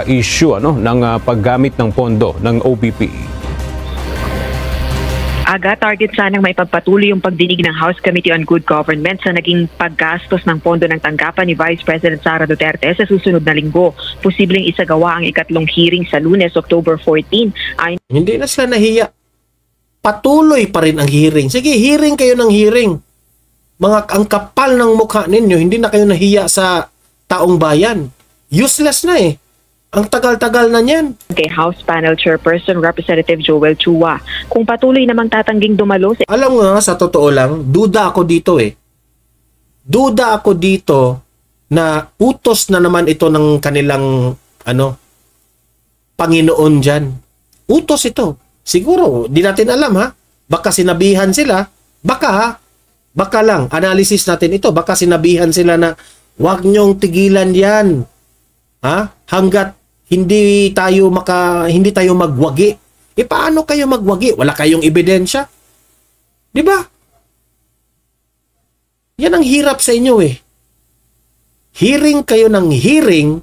issue ng paggamit ng pondo ng OBP. Aga, target sanang maipagpatuloy yung pagdinig ng House Committee on Good Government sa naging paggastos ng pondo ng tanggapan ni Vice President Sara Duterte sa susunod na linggo. Posibleng isagawa ang ikatlong hearing sa Lunes, October 14. Hindi na sila nahiya. Patuloy pa rin ang hearing. Sige, hearing kayo ng hearing. Ang kapal ng mukha ninyo, hindi na kayo nahiya sa taong bayan. Useless na eh. Ang tagal-tagal na niyan. Kay House Panel Chairperson Representative Joel Chua, kung patuloy namang tatangging dumalo si... Alam mo nga, sa totoo lang, duda ako dito eh. Duda ako dito na utos na naman ito ng kanilang Panginoon dyan. Utos ito. Siguro, di natin alam ha. Baka sinabihan sila. Baka lang, analysis natin ito. Baka sinabihan sila na huwag nyong tigilan yan. Hanggat hindi tayo magwagi. Paano kayo magwagi? Wala kayong ebidensya. 'Di ba? Yan ang hirap sa inyo eh. Hearing kayo ng hearing.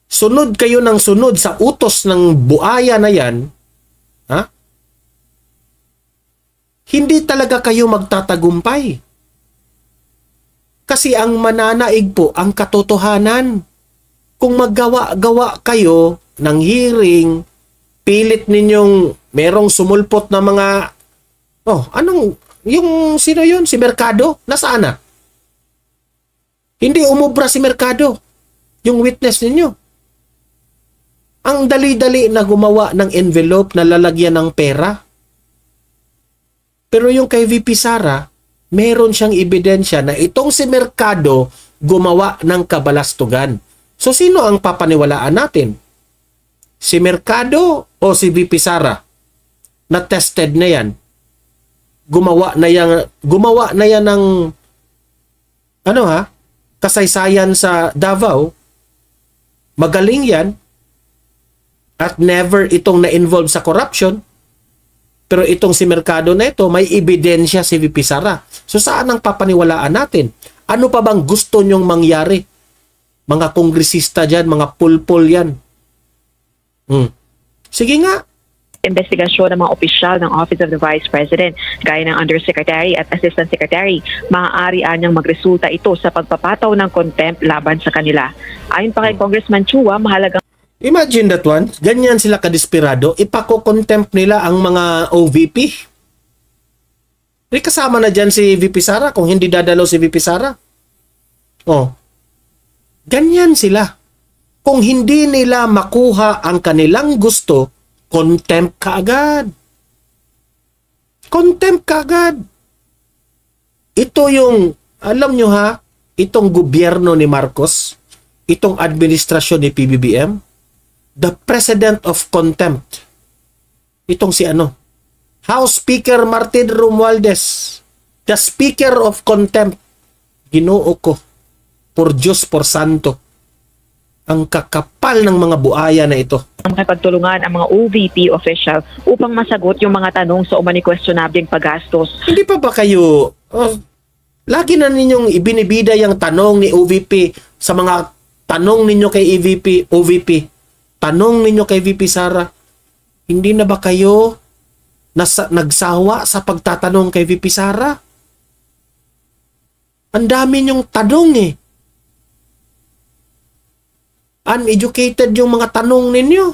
Sunod kayo ng sunod sa utos ng buaya na yan. Hindi talaga kayo magtatagumpay. Kasi ang mananaig po ang katotohanan. Kung maggawa-gawa kayo ng hearing, pilit ninyong merong sumulpot na mga sino yun? Si Mercado? Nasaan na? Hindi umubra si Mercado. Yung witness ninyo. Ang dali-dali na gumawa ng envelope na lalagyan ng pera. Pero yung kay VP Sara, meron siyang ebidensya na itong si Mercado gumawa ng kabalastugan. So, sino ang papaniwalaan natin? Si Mercado o si VP Sara? Na tested na yan. Gumawa na yan ng kasaysayan sa Davao. Magaling yan. At never itong na-involve sa corruption. Pero itong si Mercado na ito, may ebidensya si VP Sara. So saan ang papaniwalaan natin? Ano pa bang gusto nyong mangyari? Mga kongresista dyan, mga pulpul yan. Sige nga. Investigasyon ng mga opisyal ng Office of the Vice President, gaya ng Undersecretary at Assistant Secretary, maaari anyang magresulta ito sa pagpapataw ng contempt laban sa kanila. Ayon pa kay Congressman Chua, mahalagang... Imagine that one. Ganyan sila kadesperado. Ipako-contempt nila ang mga OVP. Kasama na dyan si VP Sara kung hindi dadalaw si VP Sara. Ganyan sila. Kung hindi nila makuha ang kanilang gusto, contempt ka agad. Contempt ka agad. Ito yung, alam nyo ha, itong gobyerno ni Marcos, itong administrasyon ni PBBM, the president of contempt. Itong si House Speaker Martin Romualdez, the speaker of contempt. Ginoo ko, por Diyos, por Santo, ang kakapal ng mga buaya na ito. Makipagtulungan ang mga OVP official upang masagot yung mga tanong sa umani questionableng paggastos. Hindi pa ba kayo, lagi na ninyong ibinibida yung tanong ni OVP sa mga tanong ninyo kay OVP. Tanong ninyo kay VP Sara, hindi na ba kayo nagsawa sa pagtatanong kay VP Sara? Ang dami niyong tanong eh. Uneducated yung mga tanong ninyo.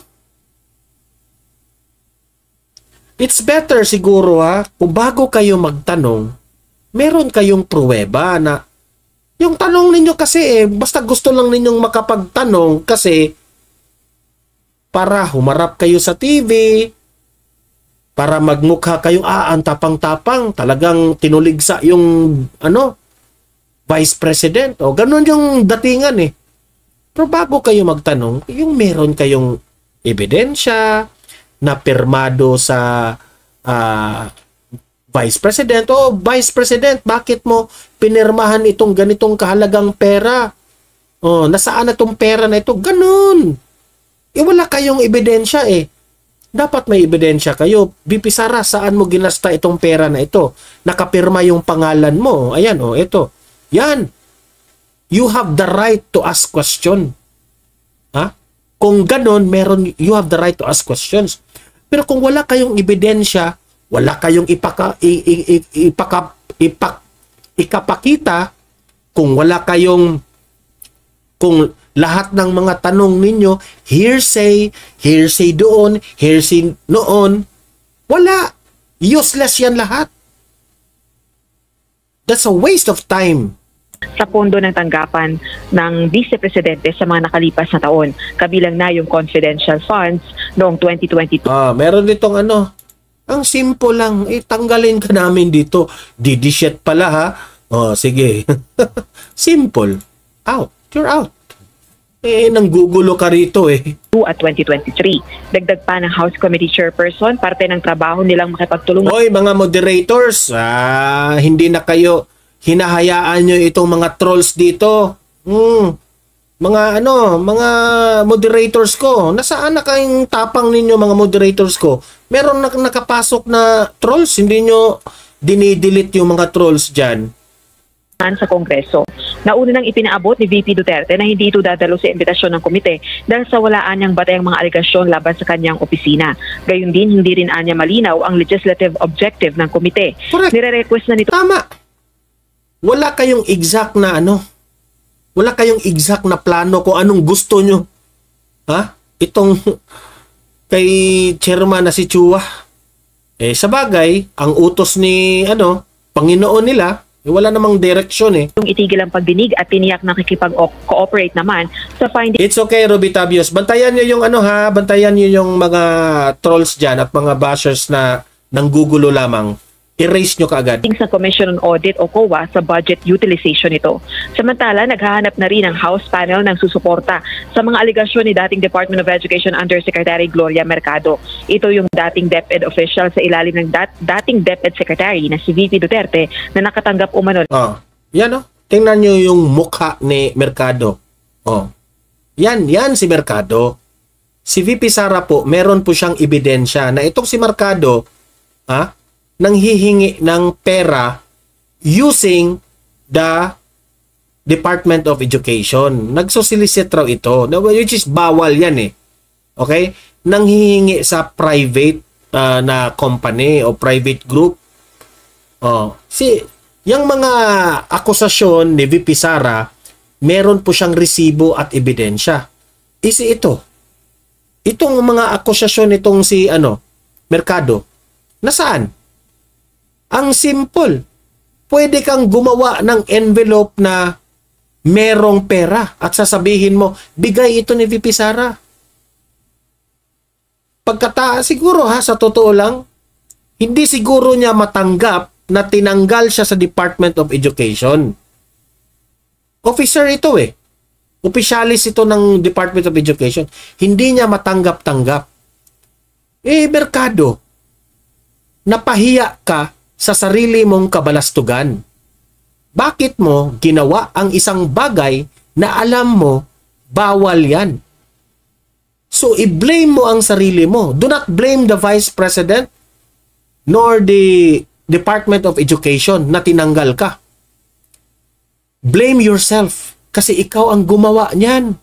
It's better siguro kung bago kayo magtanong, meron kayong pruweba na yung tanong ninyo kasi basta gusto lang ninyong makapagtanong kasi para humarap kayo sa TV, para magmukha kayong ang tapang-tapang, talagang tinuligsa yung Vice President. Ganun yung datingan eh. Pero bago kayo magtanong, yung meron kayong ebidensya na pirmado sa Vice President. Vice President, bakit mo pinirmahan itong ganitong kahalagang pera? Nasaan na itong pera na ito? Ganun. Wala kayong ebidensya eh. Dapat may ebidensya kayo. VP Sara, saan mo ginasta itong pera na ito? Nakapirma yung pangalan mo. Ayan ito. Yan. you have the right to ask question. Ha? Kung ganon, you have the right to ask questions. Pero kung wala kayong ebidensya, wala kayong ikapakita, kung wala kayong, kung lahat ng mga tanong ninyo, hearsay doon, hearsay noon, wala. Useless yan lahat. That's a waste of time. Sa pondo ng tanggapan ng Vice Presidente sa mga nakalipas na taon, kabilang na yung confidential funds noong 2022. Meron ditong ang simple lang, tanggalin ka namin dito. Didishet pala ha. Sige. Simple. Out. You're out. Nanggugulo ka rito At 2023. Dagdag pa ng House Committee Chairperson, parte ng trabaho nilang makipagtulungan. Hoy, mga moderators, hindi na kayo hinahayaan nyo itong mga trolls dito. Mga moderators ko. Nasaan na kayong tapang ninyo, mga moderators ko? Meron nakapasok na trolls, hindi nyo dinidelete yung mga trolls dyan. Sa Kongreso. Nauna nang ipinaabot ni VP Duterte na hindi ito dadalo sa imbitasyon ng komite dahil sa walaan niyang batayang mga aligasyon laban sa kanyang opisina. Gayun din, hindi rin anya malinaw ang legislative objective ng komite. Correct. Nire-request na nito. Tama. Wala kayong exact na wala kayong exact na plano kung anong gusto nyo. Ha? Itong kay chairman na si Chua. Sa bagay, ang utos ni Panginoon nila, wala namang direksyon Yung itigil ang pagdinig at tiniyak na kikipag-cooperate naman sa finding. It's okay, Ruby Tabios. Bantayan nyo yung bantayan nyo yung mga trolls dyan at mga bashers na nanggugulo lamang. Erase nyo kaagad. Sa Commission on Audit o COA sa budget utilization nito. Samantala, naghahanap na rin ang House panel ng susuporta sa mga aligasyon ni dating Department of Education Undersecretary Gloria Mercado. Ito yung dating DepEd official sa ilalim ng dating DepEd Secretary na si VP Duterte na nakatanggap umano. Yan Tingnan nyo yung mukha ni Mercado. Yan si Mercado. Si VP Sara po, meron po siyang ebidensya na itong si Mercado, nanghihingi ng pera using the Department of Education. Nagsosolicit raw ito, which is bawal yan Okay? Nanghihingi sa private na company o private group. Yung mga akusasyon ni VP Sara, meron po siyang resibo at ebidensya. Ito. Itong mga akusasyon nitong si Mercado, nasaan? Ang simple. Pwede kang gumawa ng envelope na merong pera at sasabihin mo, bigay ito ni VP Sara. Siguro sa totoo lang, hindi siguro niya matanggap na tinanggal siya sa Department of Education. Officer ito Officialis ito ng Department of Education. Hindi niya matanggap-tanggap. Mercado, napahiya ka sa sarili mong kabalastugan. Bakit mo ginawa ang isang bagay na alam mo bawal yan? So, i-blame mo ang sarili mo. Do not blame the Vice President nor the Department of Education na tinanggal ka. Blame yourself kasi ikaw ang gumawa niyan.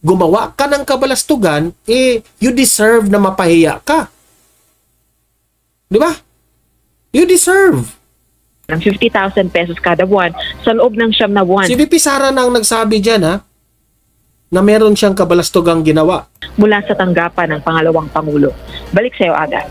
Gumawa ka ng kabalastugan, you deserve na mapahiya ka. Di ba? You deserve. Ng 50,000 pesos kada buwan sa loob ng 9 na buwan. Si VP Sara nang nagsabi dyan na meron siyang kabalastugang ginawa. Mula sa tanggapan ng pangalawang Pangulo. Balik sa iyo, Aga.